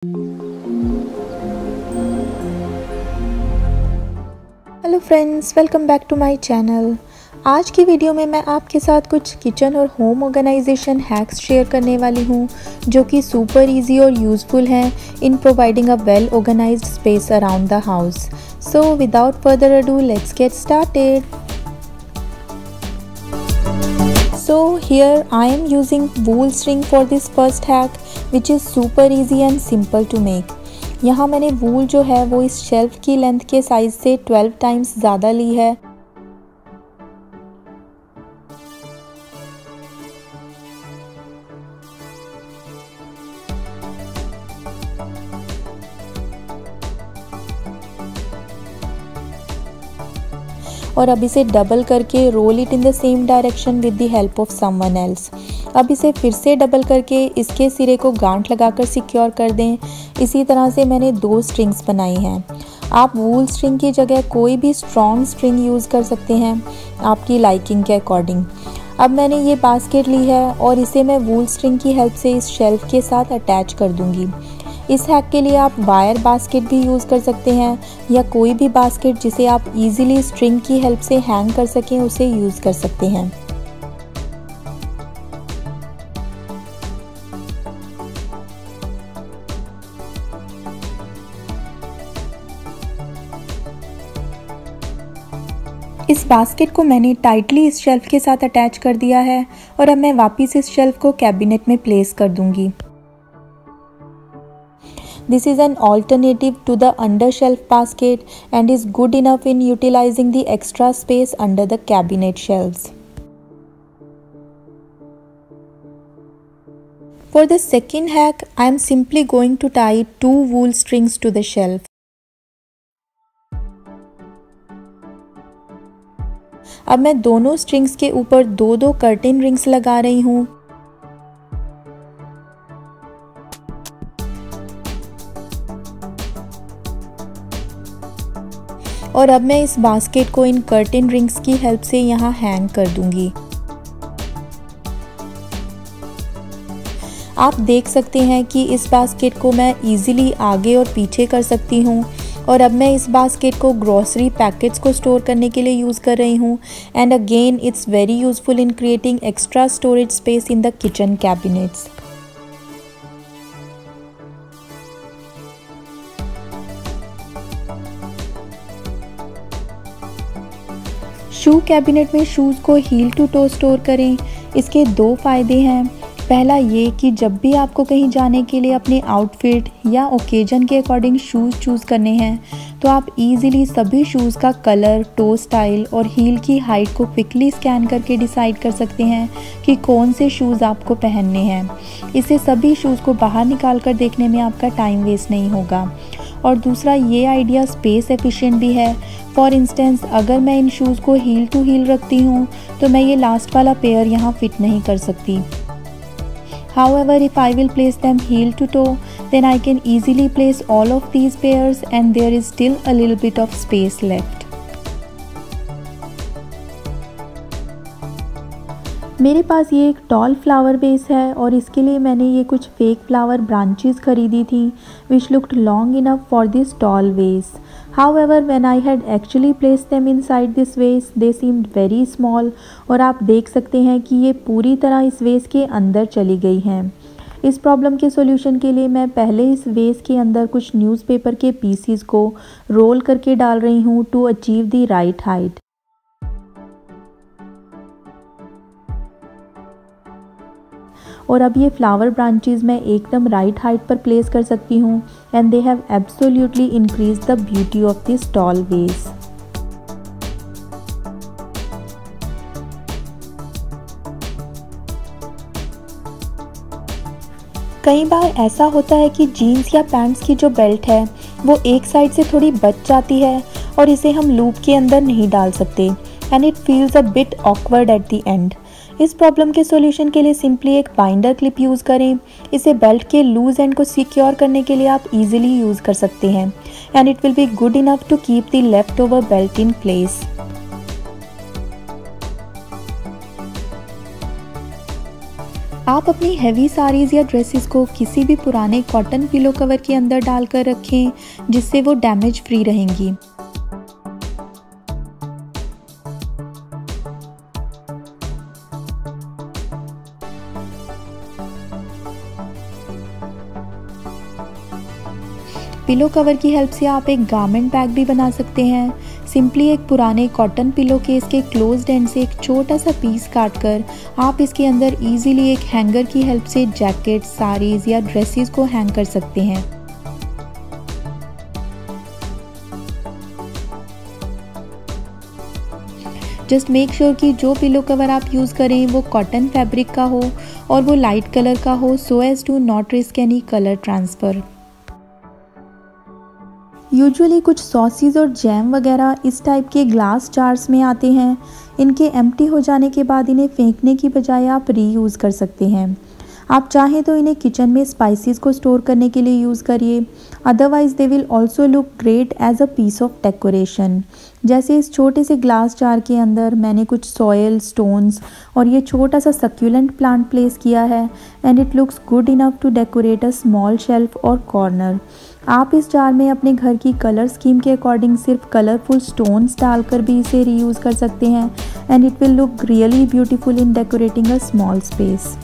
Hello friends, welcome back to my channel. आज की video में मैं आपके साथ कुछ किचन और होम ऑर्गेनाइजेशन हैक्स शेयर करने वाली हूँ जो कि सुपर इजी और यूज़फुल हैं in providing a well organised space around the house. So without further ado let's get started. So here I am using wool string for this first hack which is super easy and simple to make। यहाँ मैंने वूल जो है वो इस shelf की length के size से 12 times ज़्यादा ली है। और अब इसे डबल करके roll it in the same direction with the help of someone else. अब इसे फिर से डबल करके इसके सिरे को गांठ लगाकर सिक्योर कर दें। इसी तरह से मैंने 2 स्ट्रिंग्स बनाई हैं। आप वूल स्ट्रिंग की जगह कोई भी स्ट्रॉन्ग स्ट्रिंग यूज़ कर सकते हैं आपकी लाइकिंग के अकॉर्डिंग। अब मैंने ये बास्केट ली है और इसे मैं वूल स्ट्रिंग की हेल्प से इस शेल्फ के साथ अटैच कर दूंगी। इस हैक के लिए आप वायर बास्केट भी यूज़ कर सकते हैं या कोई भी बास्केट जिसे आप इजीली स्ट्रिंग की हेल्प से हैंग कर सकें उसे यूज़ कर सकते हैं। इस बास्केट को मैंने टाइटली इस शेल्फ के साथ अटैच कर दिया है और अब मैं वापस इस शेल्फ को कैबिनेट में प्लेस कर दूंगी। This is an alternative to the under-shelf basket and is good enough in utilizing the extra space under the cabinet shelves. For the second hack, I am simply going to tie 2 wool strings to the shelf. अब मैं दोनों strings के ऊपर 2-2 curtain rings लगा रही हूँ। और अब मैं इस बास्केट को इन कर्टेन रिंग्स की हेल्प से यहाँ हैंग कर दूंगी। आप देख सकते हैं कि इस बास्केट को मैं इजीली आगे और पीछे कर सकती हूँ। और अब मैं इस बास्केट को ग्रोसरी पैकेट्स को स्टोर करने के लिए यूज़ कर रही हूँ। And again it's very useful in creating extra storage space in the kitchen cabinets. Shoe cabinet में शूज़ को हील टू टो स्टोर करें। इसके 2 फ़ायदे हैं। पहला ये कि जब भी आपको कहीं जाने के लिए अपने आउटफिट या ओकेजन के अकॉर्डिंग शूज़ चूज़ करने हैं तो आप इजीली सभी शूज़ का कलर, टो स्टाइल और हील की हाइट को क्विकली स्कैन करके डिसाइड कर सकते हैं कि कौन से शूज़ आपको पहनने हैं। इससे सभी शूज़ को बाहर निकाल कर देखने में आपका टाइम वेस्ट नहीं होगा। और दूसरा ये आइडिया स्पेस एफिशिएंट भी है। फॉर इंस्टेंस अगर मैं इन शूज़ को हील टू हील रखती हूँ तो मैं ये लास्ट वाला पेयर यहाँ फिट नहीं कर सकती। However, if I will place them heel to toe, then I can easily place all of these pairs and there is still a little bit of space left. मेरे पास ये एक toll flower base है और इसके लिए मैंने ये कुछ फेक फ्लावर ब्रांचेस खरीदी थी which looked long enough for this tall vase. However, when I had actually placed them inside this vase, they seemed very small और आप देख सकते हैं कि ये पूरी तरह इस वेस के अंदर चली गई हैं। इस प्रॉब्लम के सॉल्यूशन के लिए मैं पहले इस वेस के अंदर कुछ न्यूज़पेपर के पीसीज को रोल करके डाल रही हूँ to achieve the right height. और अब ये फ्लावर ब्रांचेस मैं एकदम राइट हाइट पर प्लेस कर सकती हूँ and they have absolutely increase the beauty of this tall vase. कई बार ऐसा होता है कि जीन्स या पैंट्स की जो बेल्ट है वो एक साइड से थोड़ी बच जाती है और इसे हम लूप के अंदर नहीं डाल सकते and it feels a bit awkward at the end. इस प्रॉब्लम के सॉल्यूशन के लिए सिंपली एक बाइंडर क्लिप यूज़ करें। इसे बेल्ट के लूज एंड को सिक्योर करने के लिए आप इजीली यूज़ कर सकते हैं and it will be good enough to keep the left over belt in place. आप अपनी हैवी साड़ीज़ या ड्रेसेस को किसी भी पुराने कॉटन पिलो कवर के अंदर डालकर रखें, जिससे वो डैमेज फ्री रहेंगी। पिलो कवर की हेल्प से आप एक गारमेंट बैग भी बना सकते हैं। सिंपली एक पुराने कॉटन पिलो केस के क्लोज्ड एंड से एक छोटा सा पीस काटकर आप इसके अंदर इजीली एक हैंगर की हेल्प से जैकेट, साड़ीज़ या ड्रेसेस को हैंग कर सकते हैं। जस्ट मेक श्योर कि जो पिलो कवर आप यूज़ करें वो कॉटन फैब्रिक का हो और वो लाइट कलर का हो, so as to not risk any colour transfer. Usually कुछ सॉसेज और जैम वगैरह इस टाइप के ग्लास जार्स में आते हैं। इनके एम्प्टी हो जाने के बाद इन्हें फेंकने की बजाय आप रीयूज़ कर सकते हैं। आप चाहें तो इन्हें किचन में स्पाइसेस को स्टोर करने के लिए यूज़ करिए, otherwise they will also look great as a piece of decoration. जैसे इस छोटे से ग्लास जार के अंदर मैंने कुछ सॉयल, स्टोन्स और ये छोटा सा सक्यूलेंट प्लांट प्लेस किया है and it looks good enough to decorate a small shelf और कॉर्नर। आप इस जार में अपने घर की कलर स्कीम के अकॉर्डिंग सिर्फ कलरफुल स्टोन्स डालकर भी इसे रीयूज़ कर सकते हैं and it will look really beautiful in decorating a small space.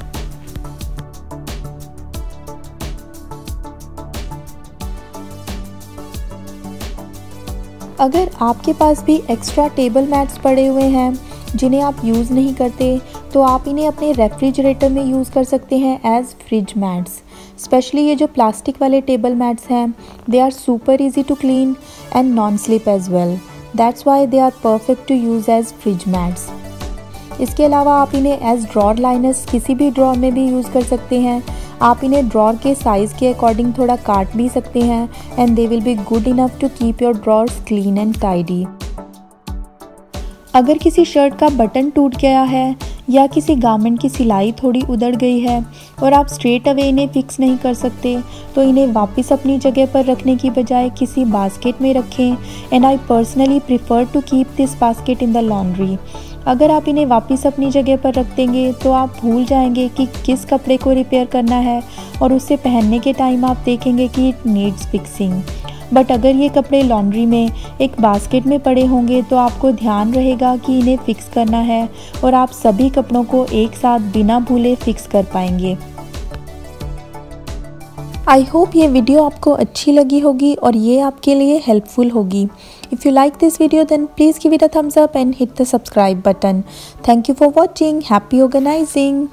अगर आपके पास भी एक्स्ट्रा टेबल मैट्स पड़े हुए हैं जिन्हें आप यूज़ नहीं करते, तो आप इन्हें अपने रेफ्रिजरेटर में यूज़ कर सकते हैं एज फ्रिज मैट्स। स्पेशली ये जो प्लास्टिक वाले टेबल मैट्स हैं, they are super easy to clean and non slip as well. That's why they are perfect to use as fridge mats. इसके अलावा आप इन्हें एज ड्रॉर लाइनर्स किसी भी ड्रॉर में भी यूज़ कर सकते हैं। आप इन्हें ड्रॉर के साइज़ के अकॉर्डिंग थोड़ा काट भी सकते हैं and they will be good enough to keep your drawers clean and tidy. अगर किसी शर्ट का बटन टूट गया है या किसी गारमेंट की सिलाई थोड़ी उधड़ गई है और आप स्ट्रेट अवे इन्हें फिक्स नहीं कर सकते, तो इन्हें वापस अपनी जगह पर रखने की बजाय किसी बास्केट में रखें and I personally prefer to keep this basket in the laundry. अगर आप इन्हें वापस अपनी जगह पर रख देंगे तो आप भूल जाएंगे कि किस कपड़े को रिपेयर करना है और उसे पहनने के टाइम आप देखेंगे कि इट नीड्स फिक्सिंग। बट अगर ये कपड़े लॉन्ड्री में एक बास्केट में पड़े होंगे तो आपको ध्यान रहेगा कि इन्हें फ़िक्स करना है और आप सभी कपड़ों को एक साथ बिना भूले फ़िक्स कर पाएंगे। आई होप ये वीडियो आपको अच्छी लगी होगी और ये आपके लिए हेल्पफुल होगी। If you like this video then please give it a thumbs up and hit the subscribe button. Thank you for watching. Happy organising.